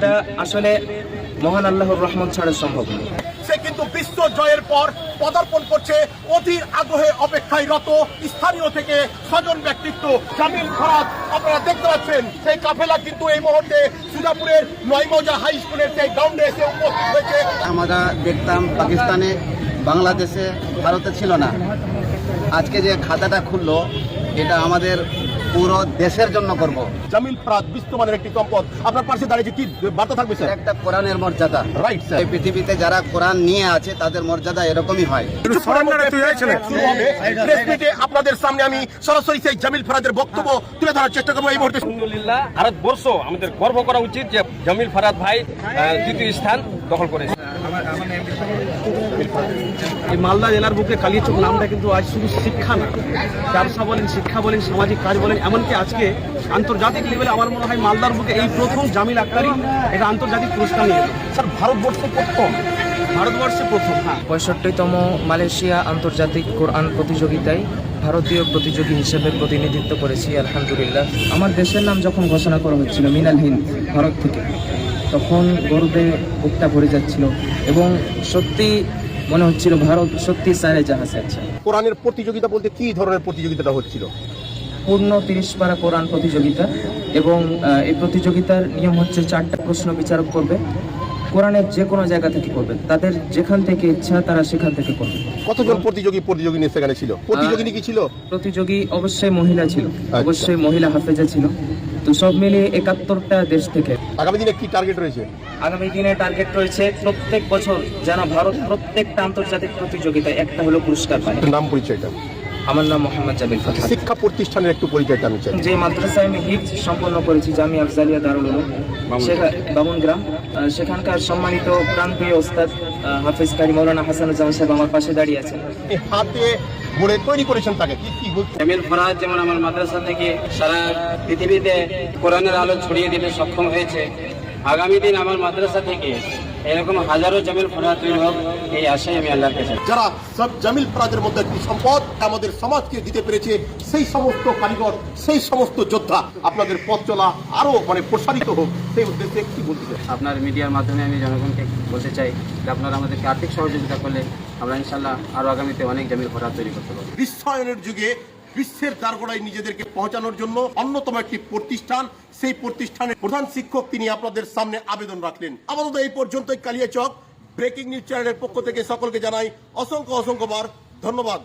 যেটা আসলে মহান আল্লাহর রহমত ছাড়া সম্ভব নয়। সে কিন্তু বিশ্ব জয়ের পর পদার্পণ করছে অধীর আগ্রহে অপেক্ষায় রত স্থানীয় থেকে স্বজন ব্যক্তিত্ব জামিল ফরাদ। আপনারা দেখতে পাচ্ছেন সেই কাফেলা কিন্তু এই মুহূর্তে সুজাপুরের নয়মৌজা হাই স্কুলের সেই গ্রাউন্ডে এসে উপস্থিত হয়েছে। আমরা দেখতাম পাকিস্তানে, বাংলাদেশে, ভারতে ছিল না। আজকে যে খাতাটা খুললো এটা আমাদের পুরো দেশের জন্য করব। জামিল ফরাদ বিশ্বমানের একটি সম্পদ। আপনার পাশে দাঁড়িয়ে কি বার্তা থাকবে স্যার? একটা কোরআনের মর্যাদা, রাইট স্যার। এই পৃথিবীতে যারা কোরআন নিয়ে আছে তাদের মর্যাদা এরকমই হয়। আপনাদের সামনে আমি সরাসরি সেই জামিল ফরাদের বক্তব্য তুলে ধরার চেষ্টা করবো এই মুহূর্তে। আলহামদুলিল্লাহ, ভারতবর্ষ আমাদের গর্ব করা উচিত যে জামিল ফরাদ ভাই দ্বিতীয় স্থান দখল করেছে। এই মালদা জেলার বুকে কালিয়াচক নামটা কিন্তু আজ শুধু শিক্ষা না, ব্যবসা বলেন, শিক্ষা বলেন, সামাজিক কাজ বলেন, এমনকি আজকে আন্তর্জাতিক লেভেলে আমার মনে হয় মালদার বুকে এই প্রথম জামিল আক্তারি এটা আন্তর্জাতিক পুরস্কার নিয়ে গেল। স্যার ভারতবর্ষে প্রথম, হ্যাঁ। 65তম মালয়েশিয়া আন্তর্জাতিক কোরআন প্রতিযোগিতায় ভারতীয় প্রতিযোগী হিসেবে প্রতিনিধিত্ব করেছি আলহামদুলিল্লাহ। আমার দেশের নাম যখন ঘোষণা করা হচ্ছিল মিনাল হিন্দ ভারত থেকে, তখন গর্বে বুকটা ভরে যাচ্ছিল এবং সত্যি মনে হচ্ছিল ভারত সত্যি সারে জাহাজ আছে। কোরআনের প্রতিযোগিতা বলতে কি ধরনের প্রতিযোগিতাটা হচ্ছিল? পূর্ণ 30 পারা কোরআন প্রতিযোগিতা এবং এই প্রতিযোগিতার নিয়ম হচ্ছে 4টা প্রশ্ন বিচারক করবে, কোরআনের যে কোনো জায়গা থেকে করবে, তাদের যেখান থেকে ইচ্ছা তারা সেখান থেকে করবে। কতজন প্রতিযোগিনী সেখানে ছিল? প্রতিযোগিনী কি ছিল? প্রতিযোগী অবশ্যই মহিলা ছিল, অবশ্যই মহিলা হাফেজা ছিল। তো সব মিলিয়ে 71টা দেশ থেকে। আগামী দিনে কি টার্গেট রয়েছে? আগামী দিনে টার্গেট রয়েছে প্রত্যেক বছর যেন ভারত প্রত্যেকটা আন্তর্জাতিক প্রতিযোগিতায় একটা হলো পুরস্কার পায়। নাম পরিচয়টা? আমার নাম মোহাম্মদ জামিল ফরাদ। শিক্ষা প্রতিষ্ঠানের একটু পরিচয়টা আমি চাই। যে মাদ্রাসায় আমি হিফজ সম্পন্ন করেছি জামিয়া আফজালিয়া দারুল উলুম বামুনগ্রাম, সেখানকার সম্মানিত প্রাণপ্রিয় ওস্তাদ হাফেজ কারি মাওলানা হাসানুজ্জামান সাহেব আমার পাশে দাঁড়িয়ে আছেন। হাতে গড়ে তৈরি করেছেন তাকে কি জামিল ফরাদ যেমন আমার মাদ্রাসা থেকে সারা পৃথিবীতে কোরআনের আলো ছড়িয়ে দিতে সক্ষম হয়েছে, আগামী দিন আমার মাদ্রাসা থেকে এরকম হাজারো জামিল ফরাদ তৈরি হোক, এই আশাই আমি আল্লাহর কাছে। যারা সব জামিল ফরাদের মধ্যে একটি সম্পদ আমাদের সমাজকে দিতে পেরেছে, সেই সমস্ত কারিগর, সেই সমস্ত যোদ্ধা, আপনাদের পথ চলা আরো প্রসারিত হোক, সেই উদ্দেশ্যে কি বলতে চাই? আপনার মিডিয়ার মাধ্যমে আমি জনগণকে বলতে চাই যে আপনারা আমাদেরকে আর্থিক সহযোগিতা করলে আমরা ইনশাল্লাহ আরো আগামীতে অনেক জামিল ফরাদ তৈরি করতে পারবো। বিশ্বায়নের যুগে বিশ্বের দ্বারগোড়ায় নিজেদেরকে পৌঁছানোর জন্য অন্যতম একটি প্রতিষ্ঠান, সেই প্রতিষ্ঠানের প্রধান শিক্ষক তিনি আপনাদের সামনে আবেদন রাখলেন। আপাতত এই পর্যন্তই। কালিয়াচক ব্রেকিং নিউজ চ্যানেলের পক্ষ থেকে সকলকে জানাই অসংখ্য ধন্যবাদ।